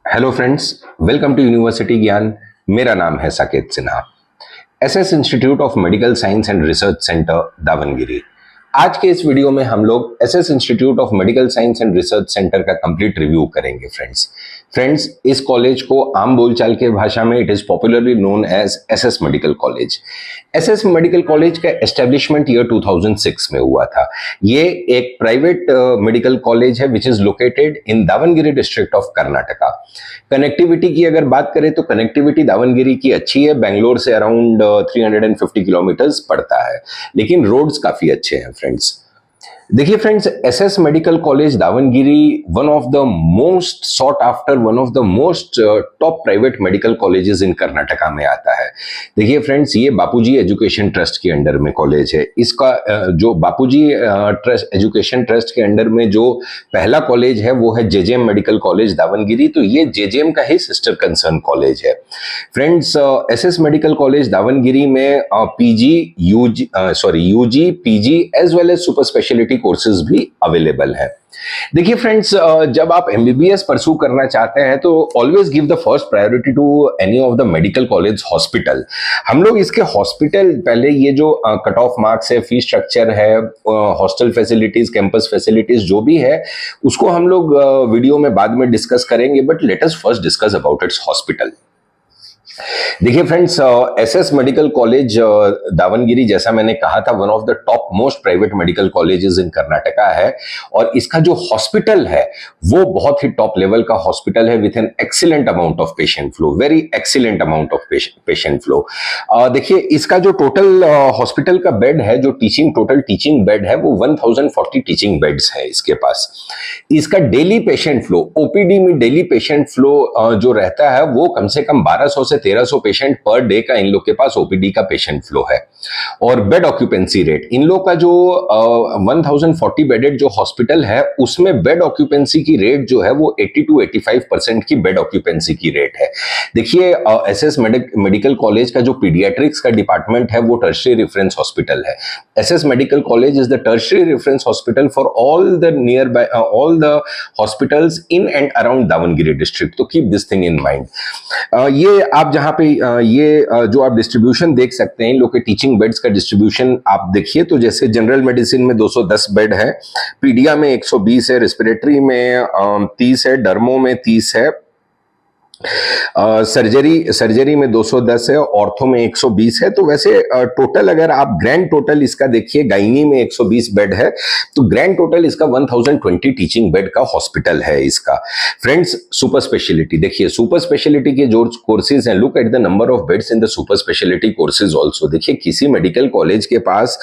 Hello friends, welcome to university Gyan. मेरा नाम है Saket Sinha. SS institute of medical science and research centre Davangere. आज के इस वीडियो में हम लोग SS institute of medical science and research centre का कंप्लीट रिव्यू करेंगे। फ्रेंड्स, इस कॉलेज को आम बोलचाल के भाषा में it is popularly known as SS medical college. SS medical college का एस्टेब्लिशमेंट ईयर 2006 में हुआ था। ये एक प्राइवेट मेडिकल कॉलेज है which is located in Davanagere district of Karnataka. Connectivity की अगर बात करें तो कनेक्टिविटी दावनगिरी की अच्छी है। बेंगलोर से अराउंड 350 किलोमीटर्स पड़ता है, लेकिन रोड्स काफी अच्छे हैं फ्रेंड्स। देखिए friends, SS medical college Davanagere one of the most sought after, one of the most top private medical colleges in Karnataka में आता है। देखिए फ्रेंड्स, ये बापूजी एजुकेशन ट्रस्ट के अंडर में कॉलेज है। इसका जो बापूजी ट्रस्ट एजुकेशन ट्रस्ट के अंडर में जो पहला कॉलेज है वो है जेजेएम मेडिकल कॉलेज दावनगिरी। तो ये जेजेएम का ही सिस्टर कंसर्न कॉलेज है। Friends, SS medical college Davangere में UG PG as well as super speciality courses भी अवेलेबल है। देखिए फ्रेंड्स, जब आप एमबीबीएस परसू करना चाहते हैं तो always give the first priority to any of the medical college hospital. हम लोग इसके हॉस्पिटल पहले ये जो कट ऑफ मार्क्स है, फीस स्ट्रक्चर है, हॉस्टल फैसिलिटीज, कैंपस फैसिलिटीज जो भी है उसको हम लोग वीडियो में बाद में डिस्कस करेंगे, but let us first discuss about its hospital. देखिए friends, SS medical college Davangere, जैसा मैंने कहा था, one of the top most private medical colleges in Karnataka है। और इसका जो हॉस्पिटल है वो बहुत ही टॉप लेवल का हॉस्पिटल है with an excellent amount of patient flow, very excellent amount of patient flow. देखिए, इसका जो टोटल हॉस्पिटल का बेड है, जो टोटल टीचिंग बेड है, वो 1040 टीचिंग बेड्स है इसके पास। इसका डेली पेशेंट फ्लो, ओपीडी में डेली पेशेंट फ्लो जो रहता है वो कम से कम 1200 से 1300 पेशेंट पर डे का इन लोग के पास ओपीडी का पेशेंट फ्लो है। और बेड ऑक्यूपेंसी रेट, इन लोग का जो 1040 बेडेड जो हॉस्पिटल है उसमें बेड ऑक्यूपेंसी की रेट जो है वो 80 to 85% की बेड ऑक्यूपेंसी की रेट है। देखिए, एसएस मेडिकल कॉलेज का जो पीडियाट्रिक्स का डिपार्टमेंट है वो टर्शियरी रेफरेंस हॉस्पिटल है। SS medical college is the tertiary reference hospital for all the nearby all the hospitals in and around Davangere district. तो keep this thing in mind. ये आप जहां पे जो आप डिस्ट्रीब्यूशन देख सकते हैं इन लोग के टीचिंग बेड्स का डिस्ट्रीब्यूशन आप देखिए, तो जैसे जनरल मेडिसिन में 210 बेड है, पीडिया में 120 है, रेस्पिरेटरी में 30 है, डर्मो में 30 है, सर्जरी में 210 है, ऑर्थो में 120 है। तो वैसे टोटल अगर आप ग्रैंड टोटल इसका देखिए, गायनी में 120 बेड है, तो ग्रैंड टोटल इसका 1020 टीचिंग बेड का हॉस्पिटल है इसका। फ्रेंड्स, सुपर स्पेशलिटी देखिए, सुपर स्पेशलिटी के जो कोर्सेज हैं, look at the number of beds in the super speciality courses also. देखिए, किसी मेडिकल कॉलेज के पास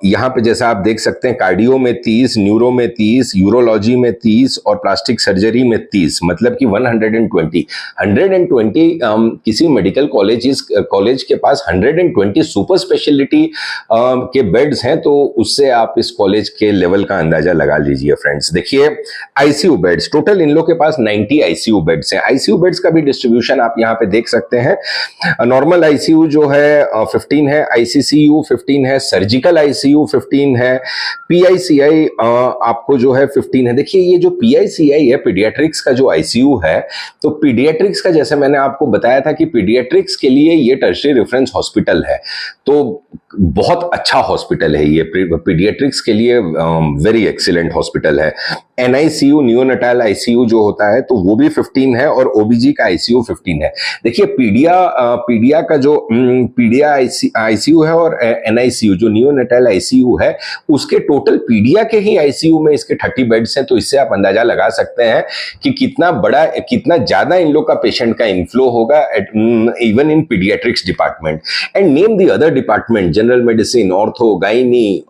यहाँ पे जैसा आप देख सकते हैं, कार्डियो में 30, न्यूरो में 30, यूरोलॉजी में 30 और प्लास्टिक सर्जरी में 30, मतलब कि 120 किसी मेडिकल कॉलेज के पास 120 सुपर स्पेशलिटी के बेड्स हैं, तो उससे आप इस कॉलेज के लेवल का अंदाजा लगा लीजिए। फ्रेंड्स, देखिए आईसीयू बेड्स, टोटल इन लोग के पास 90 आईसीयू बेड्स हैं। आईसीयू बेड्स का भी डिस्ट्रीब्यूशन आप यहाँ पे देख सकते हैं। नॉर्मल आईसीयू जो है 15 है, आईसीसीयू 15 है, सर्जिकल आईसीयू 15 है, पीआईसीआई आपको जो है 15 है। देखिए, ये जो पीआईसीआई है, पीडियाट्रिक्स का जो आईसीयू है, तो पीडियाट्रिक्स का जैसे मैंने आपको बताया था कि पीडियाट्रिक्स के लिए ये टर्शियरी रेफरेंस हॉस्पिटल है, तो बहुत अच्छा हॉस्पिटल है ये पीडियाट्रिक्स के लिए, वेरी एक्सीलेंट हॉस्पिटल है। एनआईसीयू, नियोनेटाल आईसीयू जो होता है तो वो भी 15 है, और ओबीजी का आईसीयू 15 है। देखिए, पीडिया का जो पीडिया आईसीयू है और एनआईसीयू जो नियोनेटाल आईसीयू है, उसके टोटल पीडिया के ही आईसीयू में इसके 30 बेड्स हैं। तो इससे आप अंदाजा लगा सकते हैं कि कितना ज्यादा इन लोग का पेशेंट का इनफ्लो होगा even in paediatrics department. And name the other department, general medicine, ortho, gynae,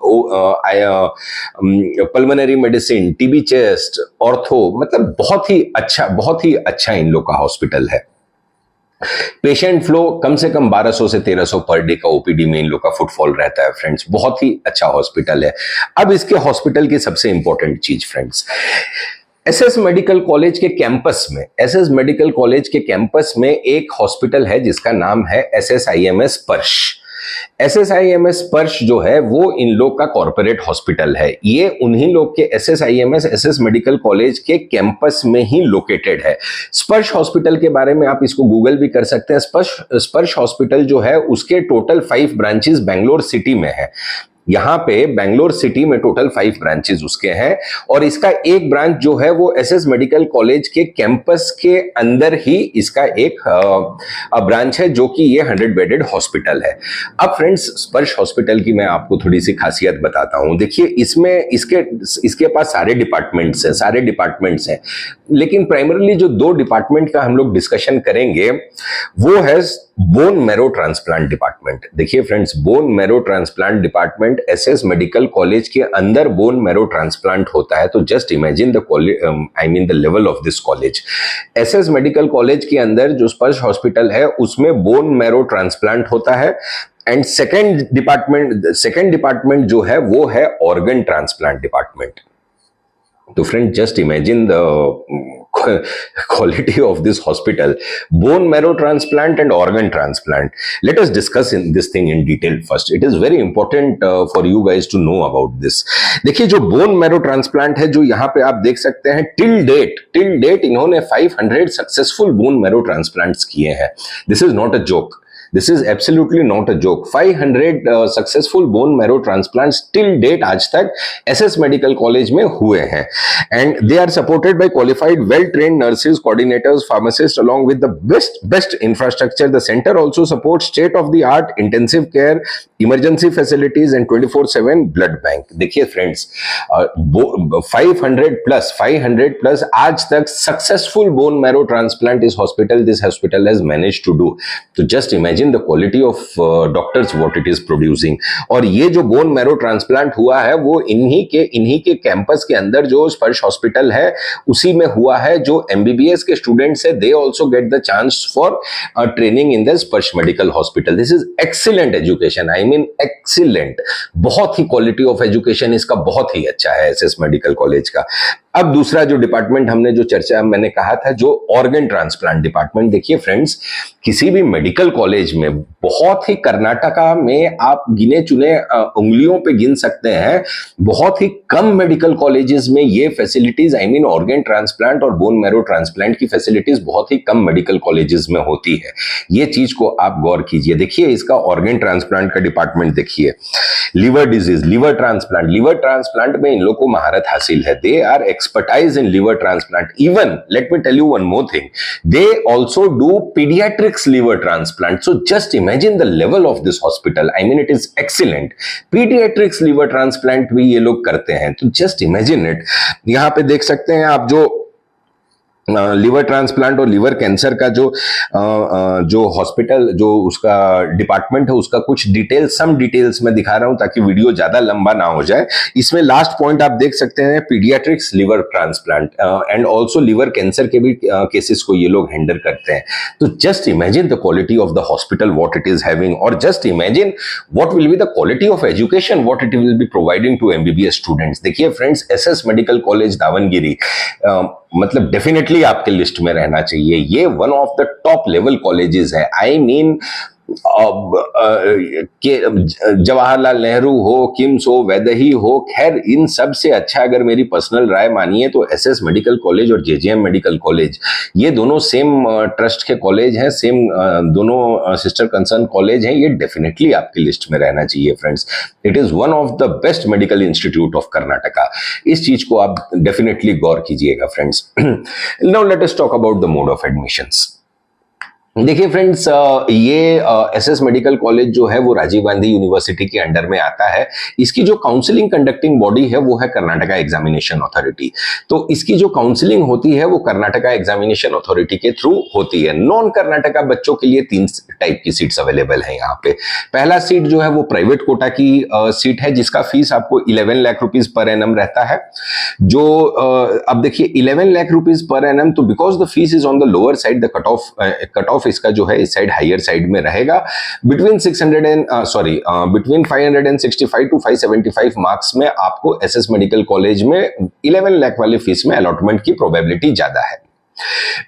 pulmonary medicine, TB chest, ortho, मतलब बहुत ही अच्छा इन लोग का हॉस्पिटल है। पेशेंट फ्लो कम से कम 1200 से 1300 पर डे का ओपीडी में इन लोग का फुटफॉल रहता है। फ्रेंड्स, बहुत ही अच्छा हॉस्पिटल है। अब इसके हॉस्पिटल की सबसे इंपॉर्टेंट चीज फ्रेंड्स, एसएस मेडिकल कॉलेज के कैंपस में एक हॉस्पिटल है जिसका नाम है एसएसआईएमएस स्पर्श। SSIMS स्पर्श जो है वो इन लोग का कॉर्पोरेट हॉस्पिटल है। ये उन्हीं लोग के SSIMS एसएस मेडिकल कॉलेज के कैंपस में ही लोकेटेड है। स्पर्श हॉस्पिटल के बारे में आप इसको गूगल भी कर सकते हैं। स्पर्श हॉस्पिटल जो है उसके टोटल 5 ब्रांचेस बेंगलोर सिटी में है। यहाँ पे बेंगलोर सिटी में टोटल 5 ब्रांचेस उसके हैं और इसका एक ब्रांच जो है वो एसएस मेडिकल कॉलेज के कैंपस के अंदर ही इसका एक ब्रांच है, जो कि ये 100 बेडेड हॉस्पिटल है। अब फ्रेंड्स, स्पर्श हॉस्पिटल की मैं आपको थोड़ी सी खासियत बताता हूं। देखिए, इसमें इसके पास सारे डिपार्टमेंट्स हैं, लेकिन प्राइमरीली जो 2 डिपार्टमेंट का हम लोग डिस्कशन करेंगे वो है बोन मैरो ट्रांसप्लांट डिपार्टमेंट। देखिए friends, bone marrow transplant department SS medical college के अंदर बोन मैरो ट्रांसप्लांट होता है। तो just imagine the level of this college. SS medical college के अंदर जो स्पर्श हॉस्पिटल है उसमें बोन मैरो ट्रांसप्लांट होता है। एंड सेकेंड डिपार्टमेंट जो है वो है ऑर्गन ट्रांसप्लांट डिपार्टमेंट। तो friend, just imagine the quality of this hospital: bone marrow transplant and organ transplant. Let us discuss this thing in detail first. It is very important for you guys to know about this. देखिए, जो bone marrow transplant है, जो यहाँ पे आप देख सकते हैं, till date इन्होंने 500 सक्सेसफुल bone marrow transplants किए हैं। This is not a joke. This is absolutely not a joke. 500 successful bone marrow transplants till date आज तक एसएस मेडिकल कॉलेज में हुए हैं। And they are supported by qualified well trained nurses, coordinators, pharmacist along with the best infrastructure. The center also supports state of the art intensive care, emergency facilities and 24/7 blood bank. देखिए friends, 500 plus आज तक successful bone marrow transplant this hospital has managed to do. तो just imagine the quality of doctors what it is producing. और ये जो bone marrow transplant हुआ है वो इन्हीं के कैंपस के अंदर जो स्पर्श हॉस्पिटल है उसी में हुआ है। जो MBBS के स्टूडेंट्स है, they also get the chance for training in the स्पर्श medical hospital. This is excellent education. I mean excellent. बहुत ही क्वालिटी ऑफ एजुकेशन इसका बहुत ही अच्छा है एसएस मेडिकल कॉलेज का। अब दूसरा जो डिपार्टमेंट हमने जो चर्चा मैंने कहा था, जो ऑर्गन ट्रांसप्लांट डिपार्टमेंट। देखिए फ्रेंड्स, किसी भी मेडिकल कॉलेज में बहुत ही कर्नाटका में आप गिने चुने उंगलियों पे गिन सकते हैं, बहुत ही कम मेडिकल कॉलेजेस में ये facilities, I mean organ transplant और बोन मैरो ट्रांसप्लांट की फैसिलिटीज बहुत ही कम मेडिकल कॉलेजेस में होती है। ये चीज को आप गौर कीजिए। देखिए, इसका ऑर्गन ट्रांसप्लांट का डिपार्टमेंट देखिए। लिवर डिजीज, लिवर ट्रांसप्लांट में इन लोग को महारत हासिल है। They are expertise in liver transplant. Even, let me tell you one more thing, they also do pediatrics liver transplant. So just imagine the level of this hospital. I mean, it is excellent. Pediatrics liver transplant भी ये लोग करते हैं। तो just imagine it. यहाँ पे देख सकते हैं आप जो लिवर ट्रांसप्लांट और लिवर कैंसर का जो हॉस्पिटल, जो उसका डिपार्टमेंट है, उसका कुछ सम डिटेल्स मैं दिखा रहा हूं ताकि वीडियो ज्यादा लंबा ना हो जाए। इसमें लास्ट पॉइंट आप देख सकते हैं, paediatrics liver transplant and also liver cancer के भी केसेस को ये लोग हैंडल करते हैं। तो just imagine the quality of the hospital what it is having, और just imagine what will be the quality of education what it will be providing to MBBS students. देखिए friends, SS medical college Davangere मतलब definitely आपके list में रहना चाहिए। ये one of the top level colleges है। I mean, Jawaharlal Nehru हो, किम्स हो, वैदेही हो, खैर इन सब से अच्छा अगर मेरी पर्सनल राय मानिए तो एसएस मेडिकल कॉलेज और JJM मेडिकल कॉलेज, ये दोनों सेम ट्रस्ट के कॉलेज हैं, सेम दोनों सिस्टर कंसर्न कॉलेज हैं। ये डेफिनेटली आपकी लिस्ट में रहना चाहिए friends. It is one of the best medical institute of Karnataka. इस चीज को आप डेफिनेटली गौर कीजिएगा friends. Now let us talk about the mode of admissions. देखिए फ्रेंड्स, ये एसएस मेडिकल कॉलेज जो है वो राजीव गांधी यूनिवर्सिटी के अंडर में आता है। इसकी जो काउंसलिंग कंडक्टिंग बॉडी है वो है कर्नाटका एग्जामिनेशन अथॉरिटी। तो इसकी जो काउंसलिंग होती है वो कर्नाटका एग्जामिनेशन अथॉरिटी के थ्रू होती है। नॉन कर्नाटका बच्चों के लिए 3 टाइप की सीट्स अवेलेबल है यहाँ पे। पहला सीट जो है वो प्राइवेट कोटा की सीट है, जिसका फीस आपको 11 लाख रुपीज पर एनम रहता है। जो अब देखिए 11 लाख रुपीज पर एनम, तो because the fees is on the lower side, the cut off इसका जो है इस साइड हायर साइड में रहेगा। बिटवीन 565 टू 575 मार्क्स में आपको एसएस मेडिकल कॉलेज में 11 लाख वाले फीस में अलॉटमेंट की प्रोबेबिलिटी ज्यादा है।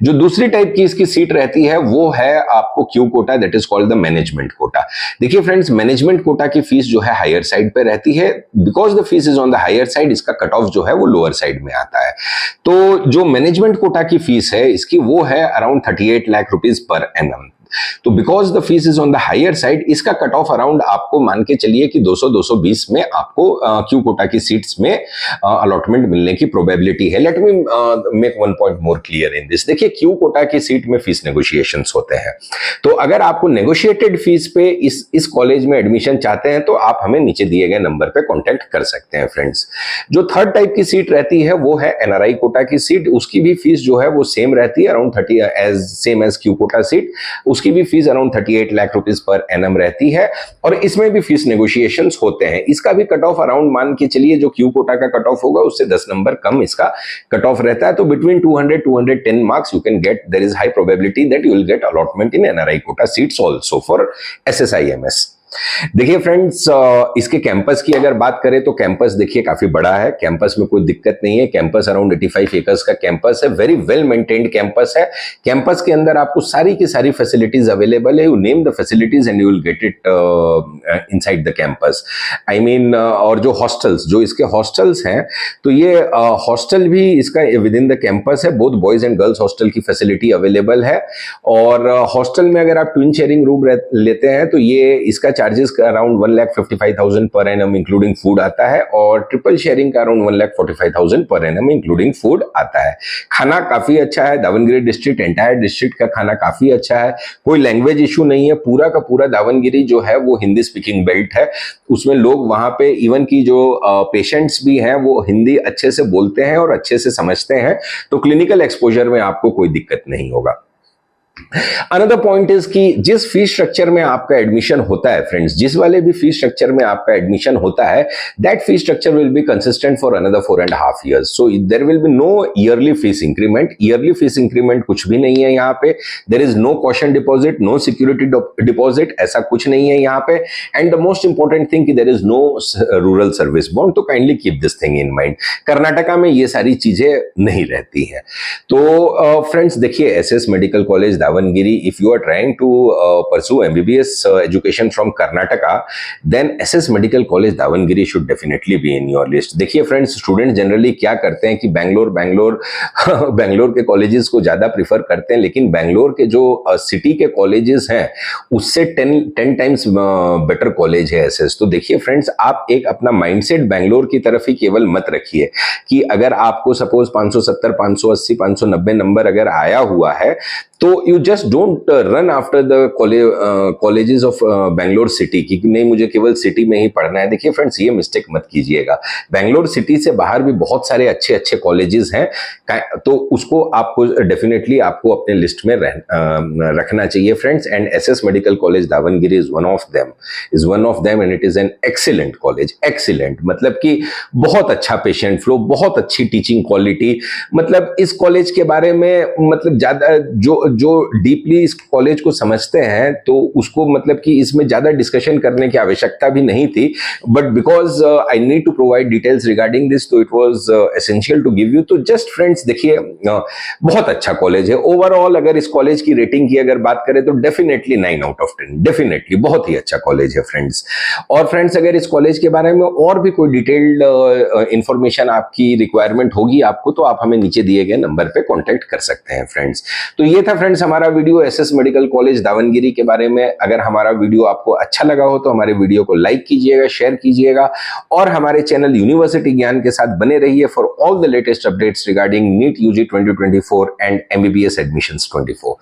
जो दूसरी टाइप की इसकी सीट रहती है वो है आपको Q quota, that is called the management quota. देखिए फ्रेंड्स, मैनेजमेंट कोटा की फीस जो है हायर साइड पे रहती है, because the fees is on the higher side, इसका कट ऑफ जो है वो लोअर साइड में आता है। तो जो मैनेजमेंट कोटा की फीस है इसकी वो है around 38 lakh rupees per annum. तो because the fees is on the higher side, इसका कट ऑफ अराउंड आपको मान के चलिए कि 200-220 में आपको क्यू कोटा की सीट्स में अलॉटमेंट मिलने की प्रोबेबिलिटी है। Let me make one point more clear in this. देखिए, क्यू कोटा की सीट में फीस नेगोशिएशंस होते हैं, तो अगर आपको नेगोशिएटेड फीस पे इस कॉलेज में एडमिशन चाहते हैं तो आप हमें नीचे दिए गए नंबर पे कॉन्टेक्ट कर सकते हैं फ्रेंड्स। जो थर्ड टाइप की सीट रहती है वो है एनआरआई कोटा की सीट। उसकी भी फीस जो है वो सेम रहती है, around 30 same as Q quota seat. उसकी भी fees around 38 lakh rupees per annum रहती है, और इसमें भी फीस नेगोशिएशंस होते हैं। इसका भी कट ऑफ अराउंड मान के चलिए जो क्यू कोटा का कट ऑफ होगा उससे 10 नंबर कम इसका कट ऑफ रहता है। तो between 200-210 marks you can get, there is high probability that you will get allotment in NRI quota seats also for SSIMS. देखिए फ्रेंड्स, इसके कैंपस की अगर बात करें तो कैंपस देखिए काफी बड़ा है, कैंपस में कोई दिक्कत नहीं है। कैंपस अराउंड 85 एकर्स का कैंपस है, वेरी वेल मेंटेन्ड कैंपस है। कैंपस के अंदर आपको सारी की सारी फैसिलिटीज अवेलेबल है। You name the facilities and you will get it inside the campus. I mean, और जो हॉस्टल्स, जो इसके हॉस्टल्स हैं, तो ये हॉस्टल भी इसका विद इन द कैंपस है। Both boys and girls hostel की फैसिलिटी अवेलेबल है। और हॉस्टल में अगर आप ट्विन शेयरिंग रूम लेते हैं तो ये इसका चार्जेस का around 1,55,000 per annum including food आता है, और ट्रिपल शेयरिंग का around 1,45,000 per annum including food आता है। खाना काफी अच्छा है, दावनगिरी डिस्ट्रिक्ट, एंटायर डिस्ट्रिक्ट का खाना काफी अच्छा है। कोई लैंग्वेज इशू नहीं है, पूरा का पूरा दावनगिरी जो है वो हिंदी स्पीकिंग बेल्ट है। उसमें लोग वहां पे इवन की जो पेशेंट्स भी हैं वो हिंदी अच्छे से बोलते हैं और अच्छे से समझते हैं, तो क्लिनिकल एक्सपोजर में आपको कोई दिक्कत नहीं होगा। अनदर पॉइंट इज कि जिस फीस स्ट्रक्चर में आपका एडमिशन होता है फ्रेंड्स, जिस वाले भी फीस स्ट्रक्चर में आपका एडमिशन होता है, that fees structure will be consistent for another 4.5 years। So there will be no yearly fees increment. Yearly fees increment कुछ भी नहीं है यहाँ पे। There is no caution deposit, no security deposit, ऐसा कुछ नहीं है यहाँ पे। And the most important thing कि there is no rural service bond, तो kindly keep this thing in mind. Karnataka में ये सारी चीजें नहीं रहती हैं। तो फ्रेंड्स देखिए, SS medical college Davanagere, if you are trying to pursue MBBS education from Karnataka, then SS Medical College Davangiri should definitely be in your list। देखिए फ्रेंड्स, स्टूडेंट जनरली क्या करते हैं कि बैंगलोर के कॉलेजेस को ज्यादा प्रीफर करते हैं, लेकिन बैंगलोर के जो सिटी के कॉलेजेस हैं उससे 10 टाइम्स बेटर कॉलेज है एसएस। तो देखिए फ्रेंड्स, आप एक अपना माइंडसेट बैंगलोर की तरफ ही केवल मत रखिए कि अगर आपको सपोज 570, 580, 590 नंबर अगर आया हुआ है तो you just don't run after the colleges of Bangalore city कि नहीं मुझे केवल सिटी में ही पढ़ना है। देखिए फ्रेंड्स, ये मिस्टेक मत कीजिएगा। बैंगलोर सिटी से बाहर भी बहुत सारे अच्छे अच्छे कॉलेजेस हैं, तो उसको आपको डेफिनेटली आपको अपने लिस्ट में रखना चाहिए friends. And SS medical college Davanagere is one of them and it is an excellent college. Excellent मतलब कि बहुत अच्छा पेशेंट फ्लो, बहुत अच्छी टीचिंग क्वालिटी। मतलब इस कॉलेज के बारे में मतलब ज्यादा जो डीपली इस कॉलेज को समझते हैं तो उसको मतलब कि इसमें ज्यादा डिस्कशन करने की आवश्यकता भी नहीं थी, but because I need to provide details regarding this, तो it was essential to give you. तो जस्ट फ्रेंड्स देखिए, बहुत अच्छा कॉलेज है। ओवरऑल अगर इस कॉलेज की रेटिंग की अगर बात करें तो डेफिनेटली 9 out of 10, डेफिनेटली बहुत ही अच्छा कॉलेज है फ्रेंड्स। और फ्रेंड्स, अगर इस कॉलेज के बारे में और भी कोई डिटेल्ड इंफॉर्मेशन आपकी रिक्वायरमेंट होगी आपको, तो आप हमें नीचे दिए गए नंबर पे कॉन्टेक्ट कर सकते हैं फ्रेंड्स। तो ये था फ्रेंड्स हमारा video SS medical college Davanagere के बारे में। अगर हमारा वीडियो आपको अच्छा लगा हो तो हमारे वीडियो को लाइक कीजिएगा, शेयर कीजिएगा, और हमारे चैनल यूनिवर्सिटी ज्ञान के साथ बने रहिए for all the latest updates regarding NEET UG 2024 and MBBS admissions 24।